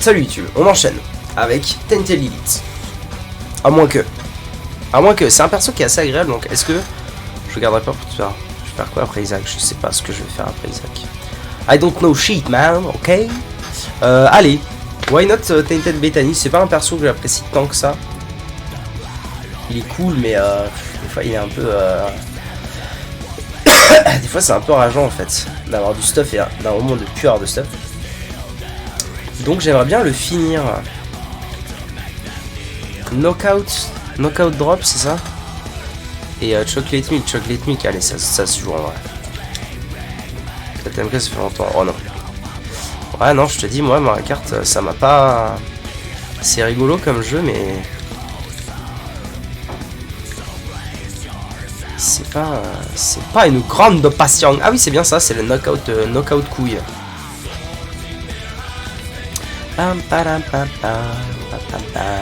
Salut YouTube, on enchaîne avec Tainted Lilith. À moins que, c'est un perso qui est assez agréable, donc est-ce que je garderai pas pour tout ça? Je vais faire quoi après Isaac? Je sais pas ce que je vais faire après Isaac. I don't know shit man, ok. Allez, why not Tainted Bethany? C'est pas un perso que j'apprécie tant que ça. Il est cool, mais des fois il est un peu... des fois c'est un peu rageant en fait, d'avoir du stuff et d'un moment de plus avoir de stuff. Donc j'aimerais bien le finir. Knockout drop, c'est ça? Et Chocolate Milk, allez, ça se joue en vrai. TMK ça fait longtemps, oh non. Ouais non, je te dis, moi ma carte, ça m'a pas... C'est rigolo comme jeu, mais... C'est pas une grande passion. Ah oui, c'est bien ça, c'est le knockout couille. Pam pam pam pam pam pam.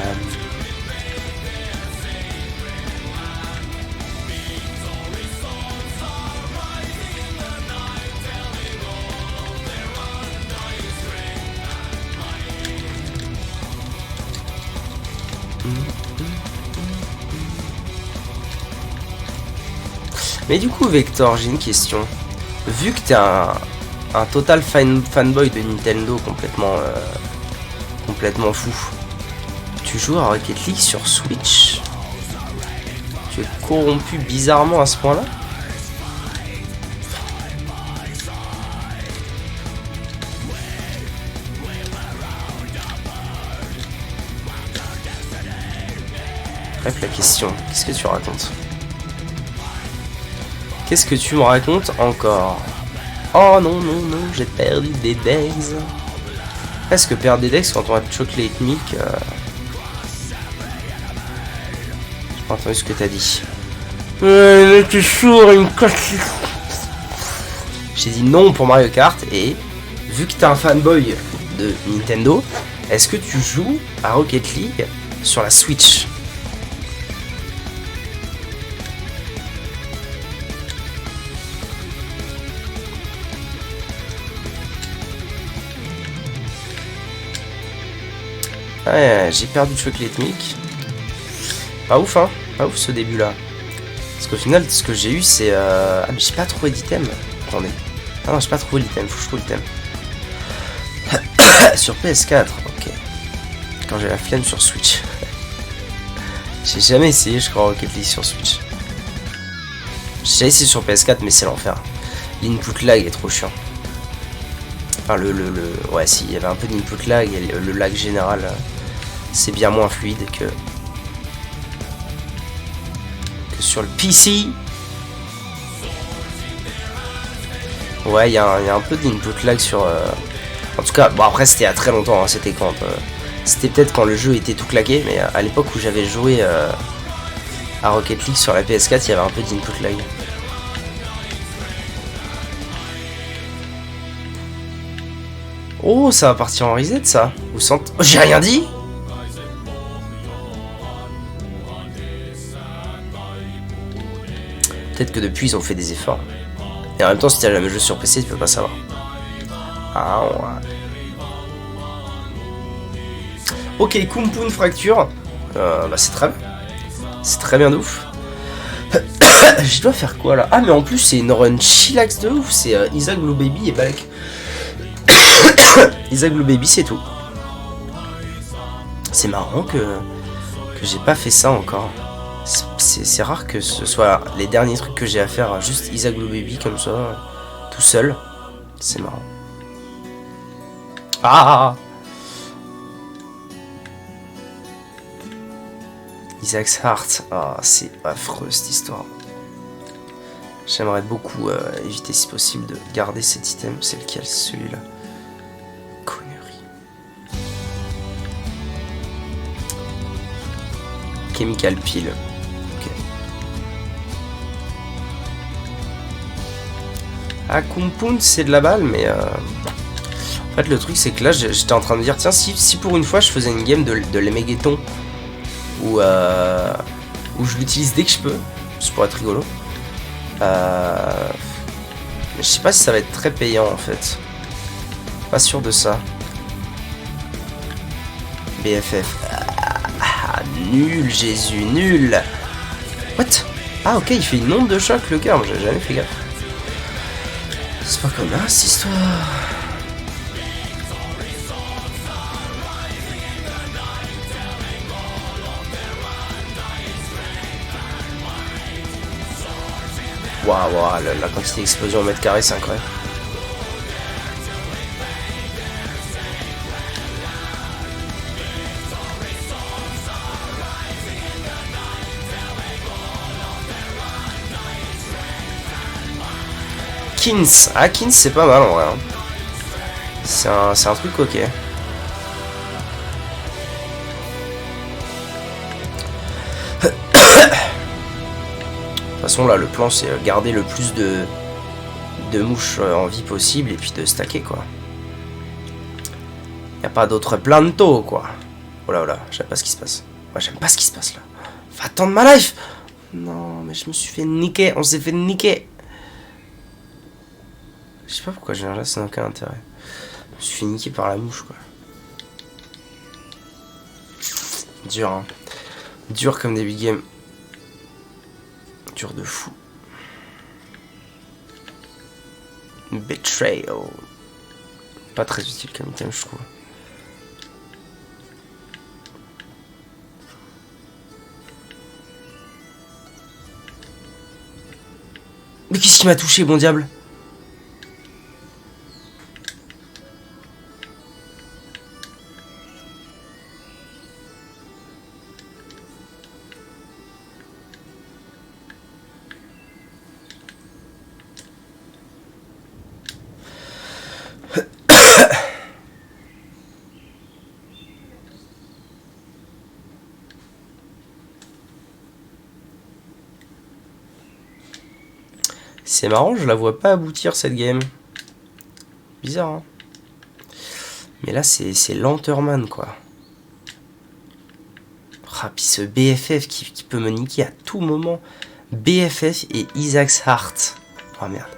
Mais du coup, Vector, j'ai une question. Vu que t'es un total fanboy de Nintendo complètement fou, tu joues à Rocket League sur Switch? Tu es corrompu bizarrement à ce point-là? Bref, la question, qu'est-ce que tu racontes? Qu'est-ce que tu me racontes encore? Oh non, non, non, j'ai perdu des decks. Est-ce que perdre des decks quand on a Chocolate Milk J'ai pas entendu ce que t'as dit. T'es sourd, il me casse. J'ai dit non pour Mario Kart et vu que t'es un fanboy de Nintendo, est-ce que tu joues à Rocket League sur la Switch? Ouais, j'ai perdu Chocolate Milk. Pas ouf, hein. Pas ouf ce début là. Parce qu'au final, ce que j'ai eu, c'est... Ah, mais j'ai pas trouvé d'item. Attendez. Ah non, j'ai pas trouvé l'item. Faut que je trouve l'item. Sur PS4, ok. Quand j'ai la flemme sur Switch. J'ai jamais essayé, je crois, Rocket League sur Switch. J'ai essayé sur PS4, mais c'est l'enfer. L'input lag est trop chiant. Enfin, ouais, si, il y avait un peu d'input lag et le lag général, c'est bien moins fluide que sur le PC. Ouais, il y a un peu d'input lag sur... En tout cas, bon, après, c'était il y a très longtemps, hein, c'était quand... C'était peut-être quand le jeu était tout claqué, mais à l'époque où j'avais joué à Rocket League sur la PS4, il y avait un peu d'input lag. Oh, ça va partir en reset ça. Vous sentez... Oh, j'ai rien dit. Peut-être que depuis ils ont fait des efforts. Et en même temps, si t'as jamais joué sur PC, tu peux pas savoir. Ah ouais. Ok, Kumpoon Fracture. Bah c'est très bien. C'est très bien de ouf. Je dois faire quoi là? Ah mais en plus c'est une run chillax de ouf. C'est Isaac Blue Baby et Balek. Isaac Blue Baby, c'est tout. C'est marrant que j'ai pas fait ça encore. C'est rare que ce soit les derniers trucs que j'ai à faire, juste Isaac Blue Baby comme ça, tout seul. C'est marrant. Ah, Isaac's Heart. Ah, c'est affreux cette histoire. J'aimerais beaucoup éviter si possible de garder cet item. C'est lequel, celui-là? Chemical Peel. Ok. Ah, Kumpoon, c'est de la balle, mais en fait, le truc, c'est que là, j'étais en train de dire, tiens, si pour une fois, je faisais une game de l'Emegeton où je l'utilise dès que je peux, ça pourrait être rigolo. Mais je sais pas si ça va être très payant, en fait. Pas sûr de ça. BFF. Nul, Jésus, nul. What? Ah, ok, il fait une onde de choc, le gars. J'ai jamais fait gaffe. C'est pas comme là, cette histoire. Waouh, wow, la quantité d'explosion au mètre carré, c'est incroyable. Kins. Ah, Kins, c'est pas mal en vrai. Hein. C'est un truc ok. De toute façon, là, le plan, c'est garder le plus de mouches en vie possible et puis de stacker, quoi. Y a pas d'autre planto, quoi. Oh là, oh là, j'aime pas ce qui se passe. Ouais, j'aime pas ce qui se passe, là. Va attendre ma life. Non, mais je me suis fait niquer. On s'est fait niquer. Je sais pas pourquoi je viens là, ça n'a aucun intérêt. Je me suis fait niquer par la mouche, quoi. Dur, hein. Dur comme début de game. Dur de fou. Betrayal. Pas très utile comme item, je trouve. Mais qu'est-ce qui m'a touché, bon diable? C'est marrant, je la vois pas aboutir cette game. Bizarre, hein. Mais là, c'est Lanterman, quoi. Ah, puis ce BFF qui peut me niquer à tout moment. BFF et Isaac's Heart. Oh merde.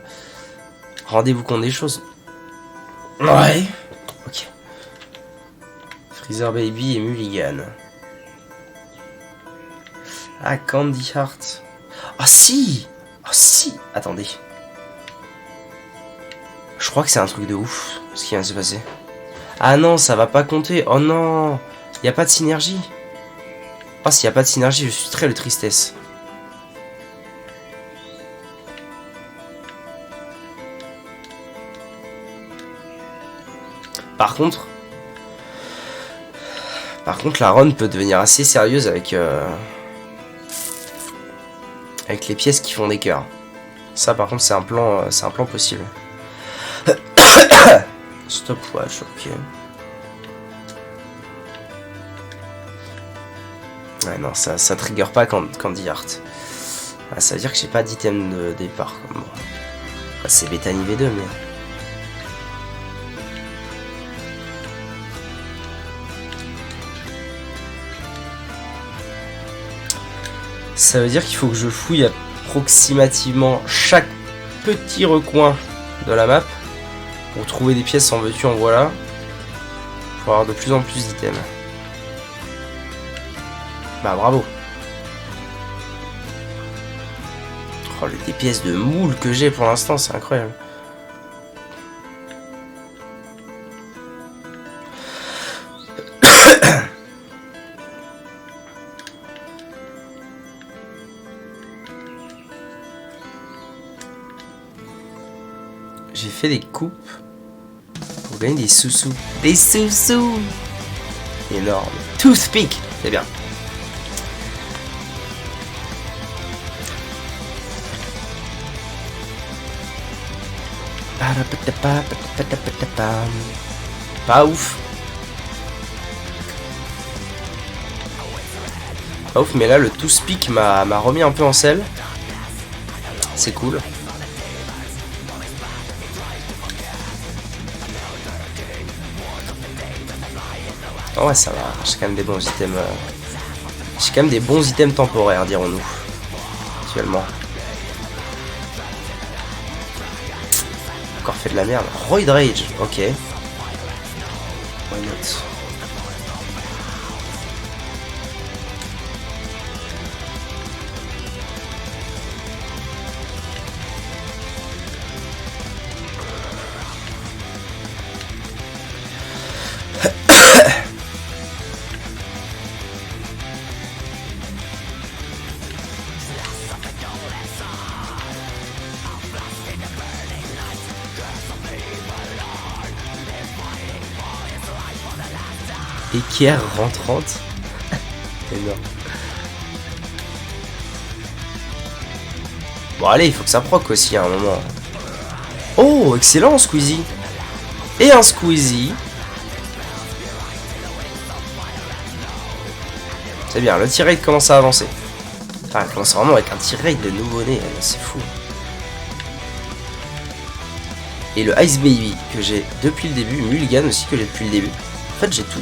Rendez-vous compte des choses. Ouais. Ok. Freezer Baby et Mulligan. Ah, Candy Heart. Ah si! Oh si! Attendez. Je crois que c'est un truc de ouf ce qui vient de se passer. Ah non, ça va pas compter. Oh non! Y a pas de synergie. Oh, s'il y a pas de synergie, je suis très le tristesse. Par contre, la run peut devenir assez sérieuse avec les pièces qui font des cœurs. Ça, par contre, c'est un plan possible. Stopwatch, ok. Ouais, non, ça trigger pas Candy Heart. Ah, ça veut dire que j'ai pas d'item de départ. Bon. Ah, c'est Bethany V2, mais... Ça veut dire qu'il faut que je fouille approximativement chaque petit recoin de la map pour trouver des pièces en veux-tu en voilà, pour avoir de plus en plus d'items. Bah bravo. Oh, les pièces de moule que j'ai pour l'instant, c'est incroyable. J'ai fait des coupes pour gagner des sous-sous. Des sous-sous! Énorme. Toothpick! C'est bien. Pas ouf. Pas ouf, mais là le toothpick m'a remis un peu en selle. C'est cool. Oh ouais, ça va, j'ai quand même des bons items. J'ai quand même des bons items temporaires, dirons-nous. Actuellement. Encore fait de la merde. Roid Rage, ok. Why not? Équerre rentrante. Énorme. Bon allez, il faut que ça proc aussi à un moment. Oh, excellent Squeezie. Et un Squeezie. C'est bien, le tir rate commence à avancer. Enfin, il commence vraiment avec un tir rate de nouveau-né, c'est fou. Et le Ice Baby que j'ai depuis le début, Mulligan aussi que j'ai depuis le début. En fait, j'ai tout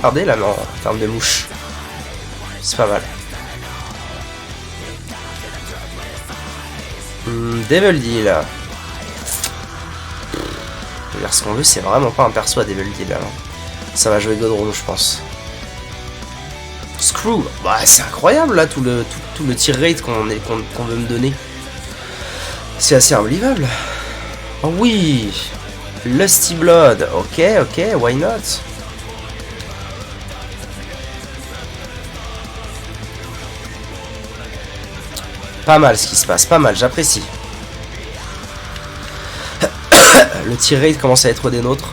gardé là, en termes de mouches. C'est pas mal. Devil Deal. Faut dire ce qu'on veut, c'est vraiment pas un perso à Devil Deal là. Ça va jouer Godroom, je pense. Screw, bah c'est incroyable là tout le tir rate qu'on veut me donner. C'est assez unbelievable. Oh oui, Lusty Blood, ok, why not? Pas mal ce qui se passe, pas mal, j'apprécie. Le tir rate commence à être des nôtres.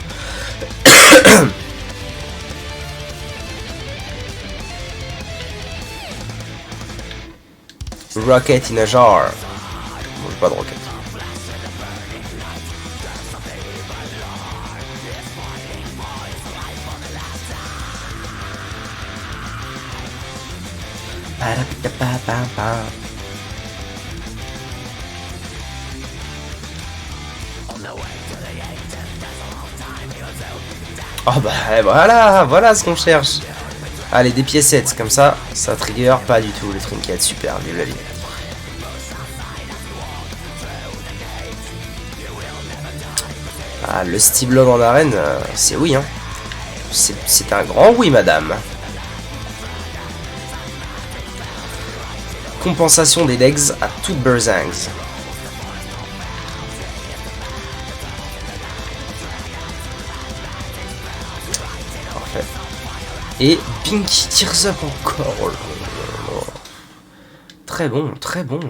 Rocket in a jar. Bon, j'ai pas de rocket. Oh bah voilà ce qu'on cherche. Allez, des piécettes, comme ça trigger pas du tout le trinket, super, vive la vie. Ah, le Steve Blood en arène, c'est oui, hein. C'est un grand oui, madame. Compensation des legs à toute Burzangs. Parfait. Et Pinky Tears Up encore. Oh là là. Très bon, très bon.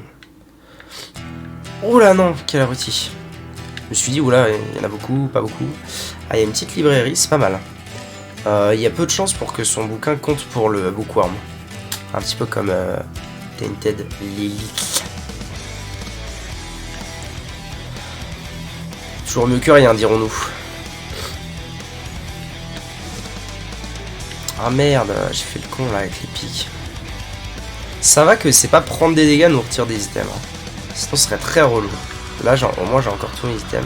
Oh là non, quel abruti. Je me suis dit, oula, il y en a beaucoup, pas beaucoup. Ah, il y a une petite librairie, c'est pas mal. Il y a peu de chances pour que son bouquin compte pour le bookworm. Un petit peu comme Tainted Lily. Toujours mieux que rien, dirons-nous. Ah merde, j'ai fait le con là avec les pics. Ça va que c'est pas prendre des dégâts nous retire des items. Hein. Sinon ce serait très relou. Là, au moins j'ai encore tous mes items.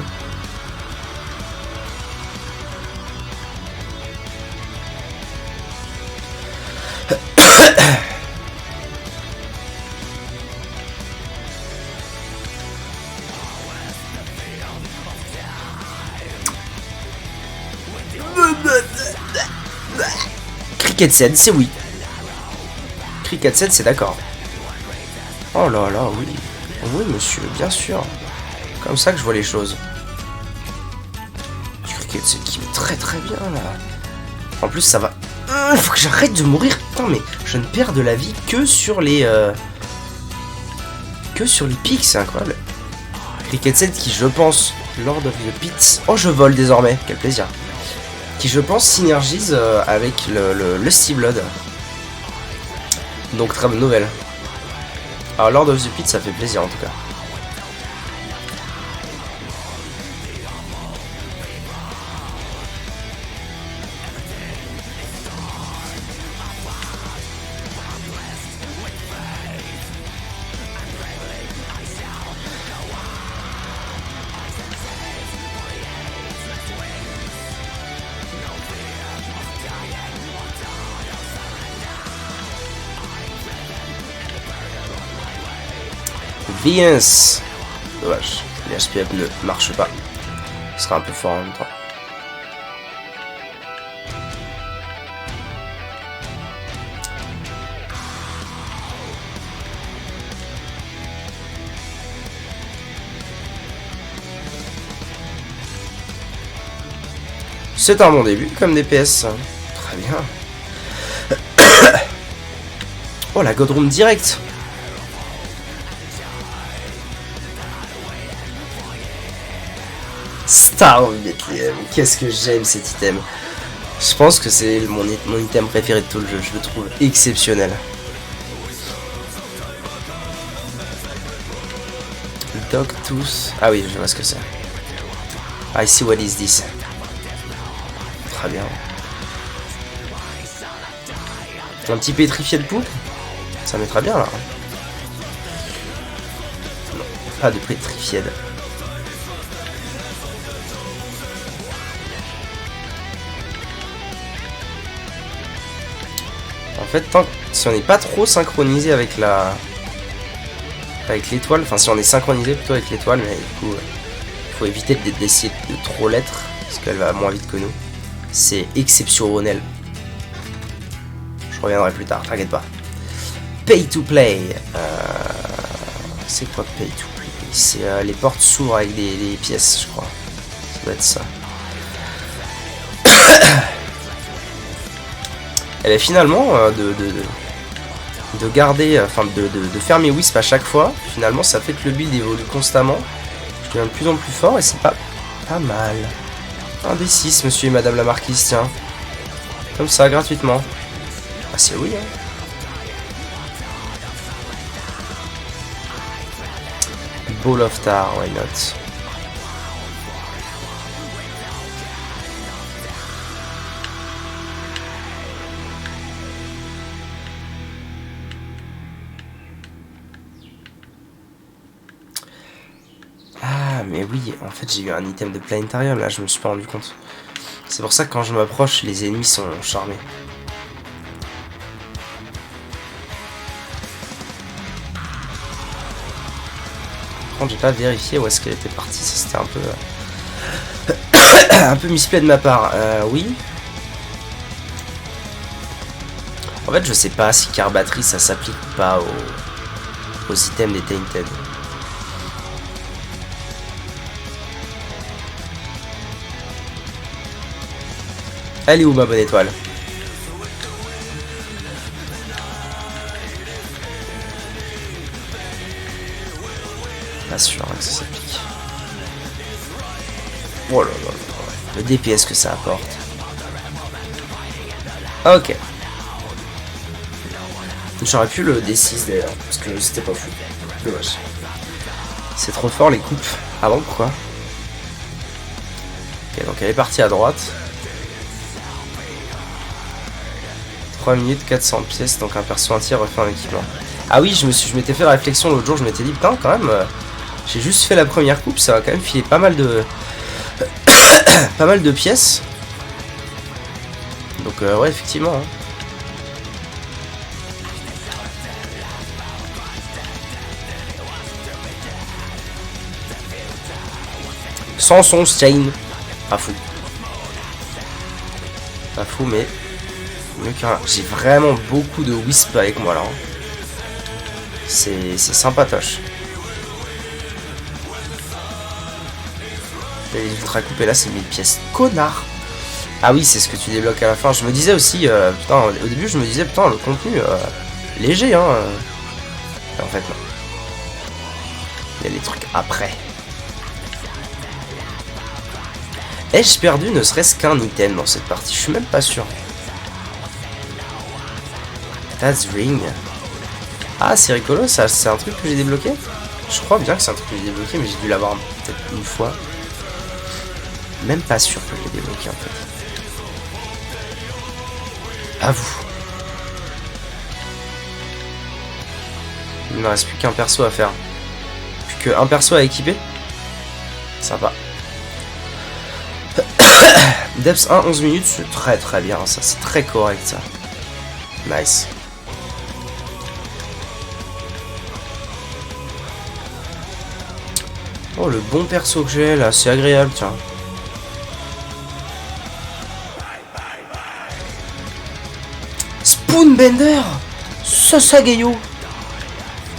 Cricket 7, c'est oui. Cricket 7, c'est d'accord. Oh là là, oui. Oui, monsieur, bien sûr. Comme ça que je vois les choses. Cricket 7 qui met très très bien là. En plus, ça va. Faut que j'arrête de mourir. Putain, mais je ne perds de la vie que sur les. Que sur les pics, c'est incroyable. Cricket 7 qui, je pense, Lord of the Pits. Oh, je vole désormais, quel plaisir. Qui, je pense, synergise avec le Steve Blood. Donc, très bonne nouvelle. Alors, Lord of the Pits, ça fait plaisir en tout cas. Viens. Dommage, les HPF ne marche pas. Ce sera un peu fort en même temps. C'est un bon début comme DPS. Très bien. Oh la Godroom direct. Star of Bethlehem, qu'est-ce que j'aime cet item. Je pense que c'est mon item préféré de tout le jeu, je le trouve exceptionnel. Dogtooth. Ah oui, je vois ce que c'est. I see what is this. Très bien. Un petit pétrifié de poule. Ça mettra bien là. Non, pas de pétrifié. En fait, si on n'est pas trop synchronisé avec l'étoile, enfin si on est synchronisé plutôt avec l'étoile, mais du coup, il faut éviter d'essayer de trop l'être, parce qu'elle va moins vite que nous. C'est exceptionnel. Je reviendrai plus tard, t'inquiète pas. Pay to play. C'est quoi pay to play? C'est les portes s'ouvrent avec des pièces, je crois. Ça doit être ça. Elle est finalement de garder, enfin de faire mes wisps à chaque fois. Finalement, ça fait que le build évolue constamment. Je deviens de plus en plus fort et c'est pas mal. Un des 6, monsieur et madame la marquise, tiens. Comme ça, gratuitement. Ah, c'est oui, hein. Ball of Tar, why not? Ah, mais oui, en fait, j'ai eu un item de planétarium, là, je me suis pas rendu compte. C'est pour ça que quand je m'approche, les ennemis sont charmés. Par contre, j'ai pas vérifié où est-ce qu'elle était partie, ça c'était un peu... un peu misplay de ma part. Oui. En fait, je sais pas si Carbatterie, ça s'applique ou pas aux items des Tainted. Elle est où ma bonne étoile? Pas sûr hein, que ça s'applique. Oh là là là. Le DPS que ça apporte. Ok. J'aurais pu le D6 d'ailleurs, parce que c'était pas fou. Dommage. C'est trop fort les coupes. Ah bon, pourquoi? Ok, donc elle est partie à droite. 3 minutes, 400 pièces, donc un perso entier refait un équipement. Ah oui, je m'étais fait la réflexion l'autre jour, je m'étais dit, putain, quand même, j'ai juste fait la première coupe, ça va quand même filer pas mal de... pas mal de pièces. Donc ouais, effectivement. Hein. Sans son chain. Pas fou. Pas fou, mais... mieux qu'un... J'ai vraiment beaucoup de wisp avec moi là. C'est sympatoche. Les ultra coupés là, c'est 1000 pièces. Connard! Ah oui, c'est ce que tu débloques à la fin. Je me disais aussi, putain, au début je me disais, putain, le contenu léger, hein. En fait, non. Il y a les trucs après. Ai-je perdu ne serait-ce qu'un item dans cette partie? Je suis même pas sûr. That's Ring. Ah, c'est rigolo, ça, c'est un truc que j'ai débloqué? Je crois bien que c'est un truc que j'ai débloqué, mais j'ai dû l'avoir peut-être une fois. Même pas sûr que je l'ai débloqué en fait. À vous. Il ne me reste plus qu'un perso à faire. Plus qu'un perso à équiper. Sympa. Depth 1, 11 minutes, c'est très très bien ça, c'est très correct ça. Nice. Oh le bon perso que j'ai là, c'est agréable tiens. Spoonbender Sasagayo.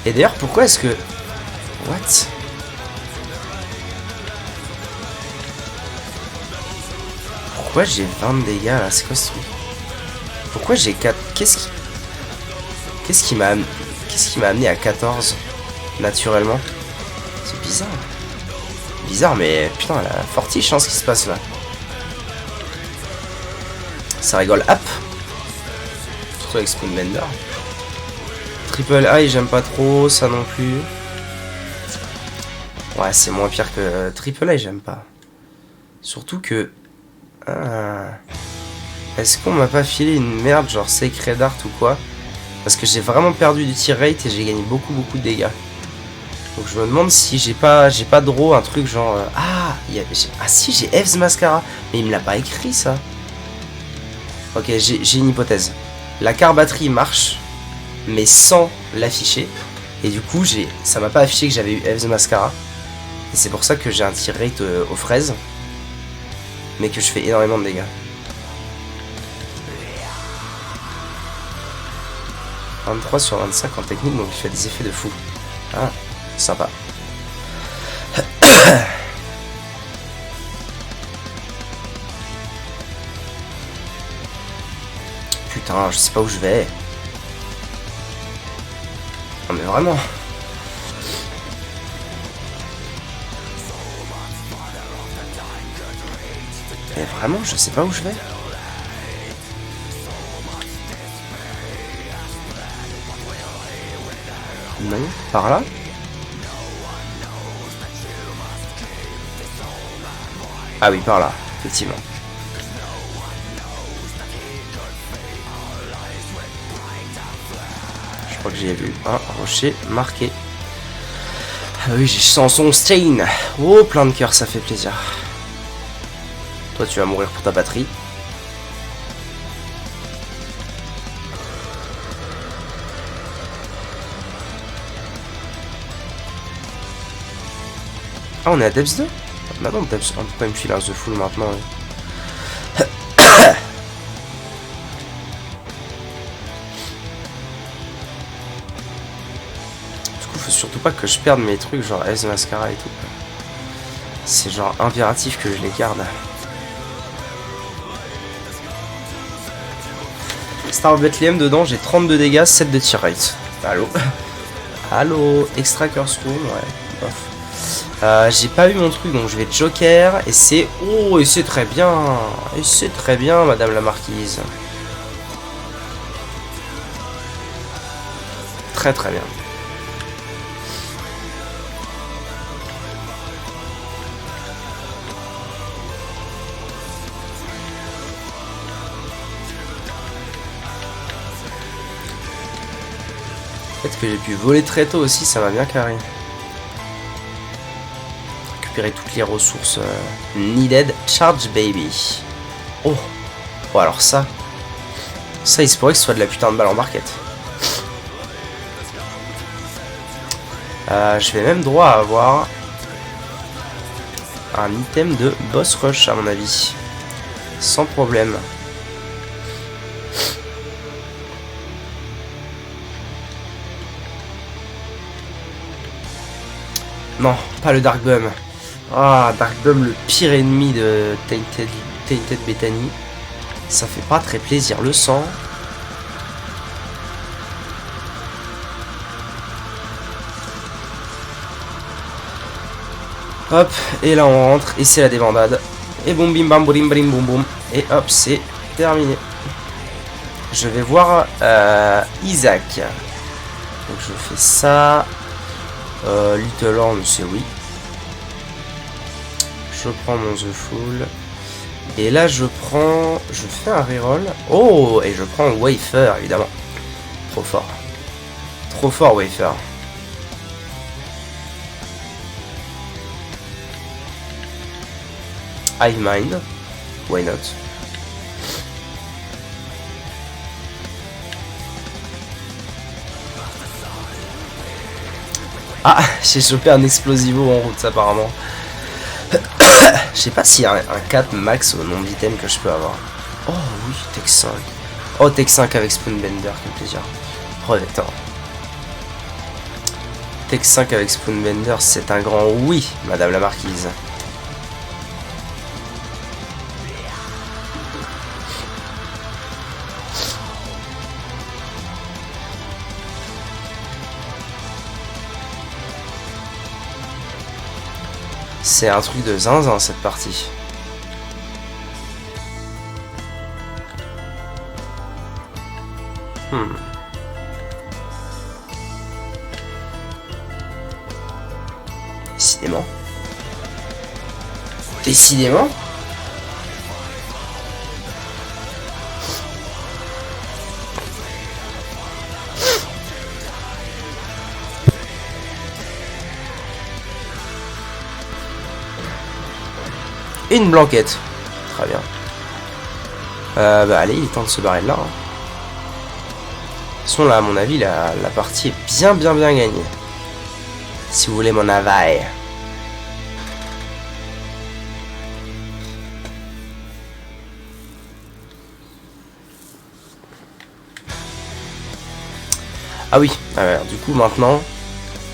Et d'ailleurs pourquoi est-ce que... What? Pourquoi j'ai 20 de dégâts là? C'est quoi ce truc? Pourquoi j'ai 4... Qu'est-ce qui m'a amené à 14 naturellement? C'est bizarre. Bizarre mais putain la fortiche hein, ce qui se passe là. Ça rigole, hop. Surtout avec Spoonbender. Triple High, j'aime pas trop, ça non plus. Ouais, c'est moins pire que Triple High, j'aime pas. Surtout que... Ah. Est-ce qu'on m'a pas filé une merde, genre Sacred Art ou quoi? Parce que j'ai vraiment perdu du tir rate et j'ai gagné beaucoup de dégâts. Donc je me demande si j'ai pas draw un truc genre... Ah, si, j'ai Eve's Mascara. Mais il me l'a pas écrit, ça. Ok, j'ai une hypothèse. La car batterie marche, mais sans l'afficher. Et du coup, ça m'a pas affiché que j'avais eu Eve's Mascara. Et c'est pour ça que j'ai un tir rate aux fraises. Mais que je fais énormément de dégâts. « 23 sur 25 en technique, donc il fait des effets de fou. » Ah, sympa. Putain, je sais pas où je vais. Non mais vraiment. Mais vraiment, je sais pas où je vais. Non, par là. Ah oui, par là, effectivement. Je crois que j'ai vu un rocher marqué. Ah oui, j'ai Samson Stain. Oh, plein de cœur, ça fait plaisir. Toi, tu vas mourir pour ta batterie. Ah, on est à Depths 2? Bah non, Depths 1, pourquoi il me file un The Full maintenant? Oui. Du coup, faut surtout pas que je perde mes trucs, genre Eve's Mascara et tout. C'est genre impératif que je les garde. Star Bethlehem dedans, j'ai 32 dégâts, 7 de tir rate. Allô? Allô? Extra Curse Room, ouais. Bof. J'ai pas eu mon truc, donc je vais Joker. Et c'est... Oh, et c'est très bien. Et c'est très bien, madame la marquise. Très très bien. Peut-être que j'ai pu voler très tôt aussi, ça m'a bien carré. Récupérer toutes les ressources needed. Charge baby. Oh. Bon alors ça il se pourrait que ce soit de la putain de balle en barquette. Je vais même droit à avoir un item de boss rush à mon avis. Sans problème. Non, pas le Dark Bum. Ah, Dark Bum, le pire ennemi de Tainted Bethany. Ça fait pas très plaisir le sang. Hop, et là on rentre, et c'est la débandade. Et boum bim bam brim brim boum boum. Et hop, c'est terminé. Je vais voir Isaac. Donc je fais ça. Little Horn, c'est oui. Je prends mon The Full. Et là, je fais un reroll. Oh, et je prends Wafer, évidemment. Trop fort. Trop fort, Wafer. Hive Mind. Why not? Ah, j'ai chopé un explosivo en route apparemment. Je sais pas s'il y a un 4 max au nombre d'items que je peux avoir. Oh oui, Tech 5. Oh, Tech 5 avec Spoonbender, quel plaisir. Oh, attends. Tech 5 avec Spoonbender, c'est un grand oui, madame la marquise. C'est un truc de zinzin cette partie. Décidément. Décidément. Une blanquette. Très bien. Bah allez, il est temps de se barrer de là. Hein. De toute façon là, à mon avis, la partie est bien gagnée. Si vous voulez mon aval. Ah oui, du coup maintenant,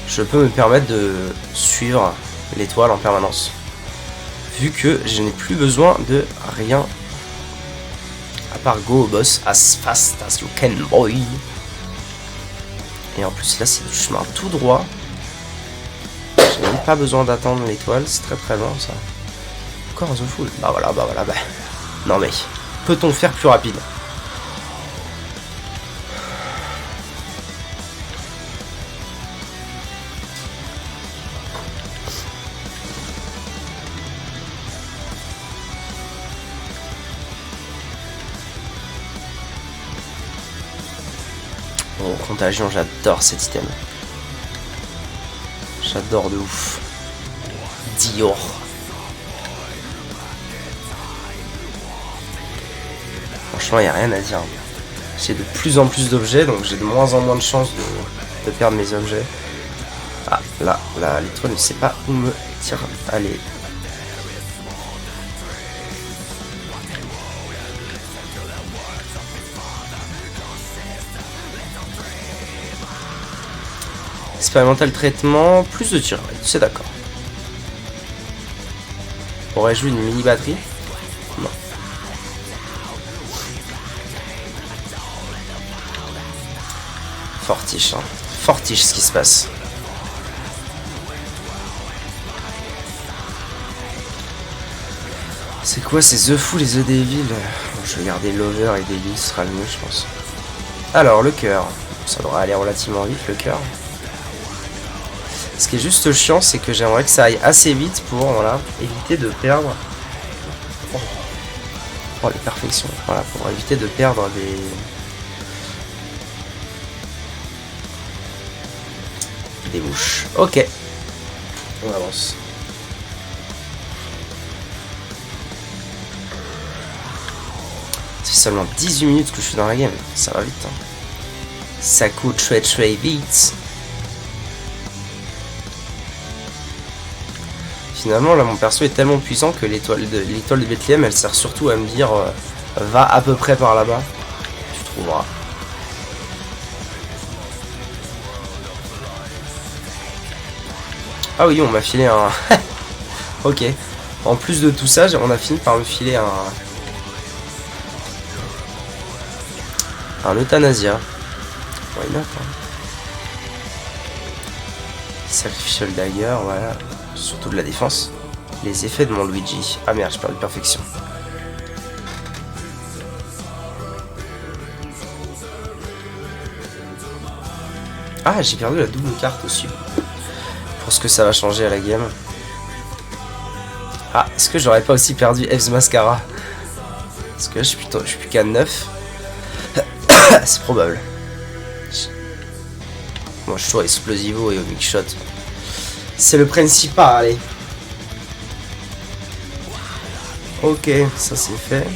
je peux me permettre de suivre l'étoile en permanence. Vu que je n'ai plus besoin de rien. À part go au boss as fast as you can, boy. Et en plus là c'est du chemin tout droit. J'ai même pas besoin d'attendre l'étoile, c'est très loin ça. Encore The Fool. Bah voilà. Non mais, peut-on faire plus rapide? Oh, Contagion, j'adore cet item. J'adore de ouf. Dior. Franchement, il n'y a rien à dire. J'ai de plus en plus d'objets, donc j'ai de moins en moins de chances de perdre mes objets. Ah, là, l'étoile ne sait pas où me tire. Allez. Expérimental traitement, plus de tir, c'est d'accord. Aurais-je eu une mini batterie? Non. Fortiche, hein. Fortiche ce qui se passe. C'est quoi ces The Fool et The Devil? Je vais garder Lover et Devil, ce sera le mieux je pense. Alors le cœur, ça devrait aller relativement vite le cœur. Ce qui est juste chiant, c'est que j'aimerais que ça aille assez vite pour voilà, éviter de perdre. Oh les perfections. Voilà, pour éviter de perdre des mouches. Ok. On avance. C'est seulement 18 minutes que je suis dans la game. Ça va vite. Hein. Ça coûte très vite. Finalement, là, mon perso est tellement puissant que l'étoile de Bethléem, elle sert surtout à me dire va à peu près par là-bas. Tu trouveras. Ah oui, on m'a filé un... ok. En plus de tout ça, on a fini par me filer un euthanasia. Why not, hein. Sacrificial Dagger, voilà. Surtout de la défense. Les effets de mon Luigi. Ah merde, j'ai perdu de perfection. Ah, j'ai perdu la double carte aussi. Pour ce que ça va changer à la game. Ah, est-ce que j'aurais pas aussi perdu Ev's Mascara? Parce que là, je suis plus qu'à 9. C'est probable. Moi, je suis toujours Explosivo et au Big Shot. C'est le principal, allez. Ok, ça c'est fait.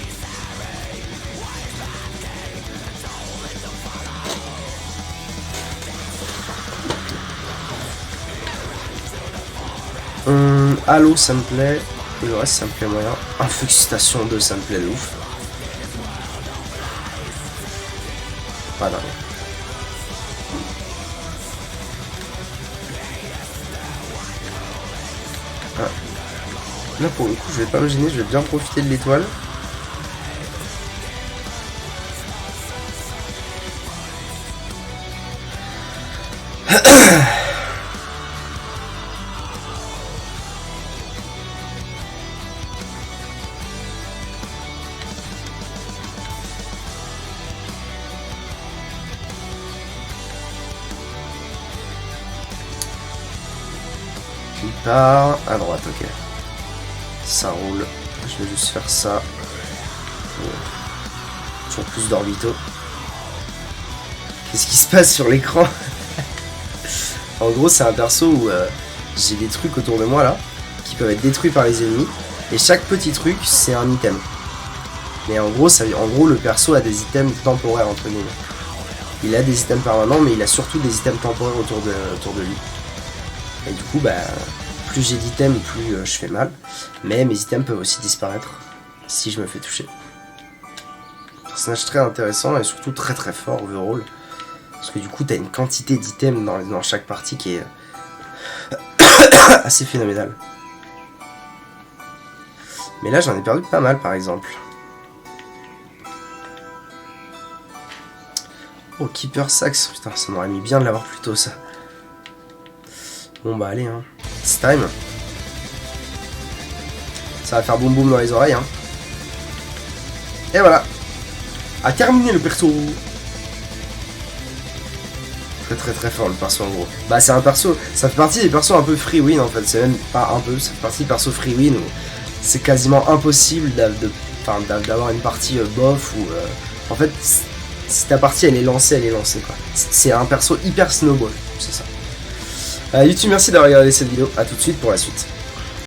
Halo, ça me plaît. Et le reste, ça me plaît moyen. Infestation 2, ça me plaît de ouf. Ah non. Là pour le coup je vais pas me gêner, je vais bien profiter de l'étoile. part à droite, ok. Ça roule. Je vais juste faire ça. Toujours plus d'orbitaux. Qu'est-ce qui se passe sur l'écran? En gros, c'est un perso où j'ai des trucs autour de moi là qui peuvent être détruits par les ennemis. Et chaque petit truc, c'est un item. Mais en gros, le perso a des items temporaires entre guillemets. Il a des items permanents, mais il a surtout des items temporaires autour de lui. Et du coup, bah, plus j'ai d'items, plus je fais mal. Mais mes items peuvent aussi disparaître si je me fais toucher. Personnage très intéressant et surtout très très fort overall. Parce que du coup, t'as une quantité d'items dans chaque partie qui est assez phénoménale. Mais là, j'en ai perdu pas mal, par exemple. Oh, Keeper Sax. Putain, ça m'aurait mis bien de l'avoir plus tôt, ça. Bon, bah, allez, hein. It's time. Ça va faire boum boum dans les oreilles, hein. Et voilà. A terminé le perso. Très très très fort le perso en gros. Bah c'est un perso, ça fait partie des persos un peu free win en fait, c'est même pas un peu, ça fait partie des persos free win où c'est quasiment impossible d'avoir une partie bof ou en fait si ta partie elle est lancée quoi. C'est un perso hyper snowball, c'est ça. YouTube, merci d'avoir regardé cette vidéo, à tout de suite pour la suite.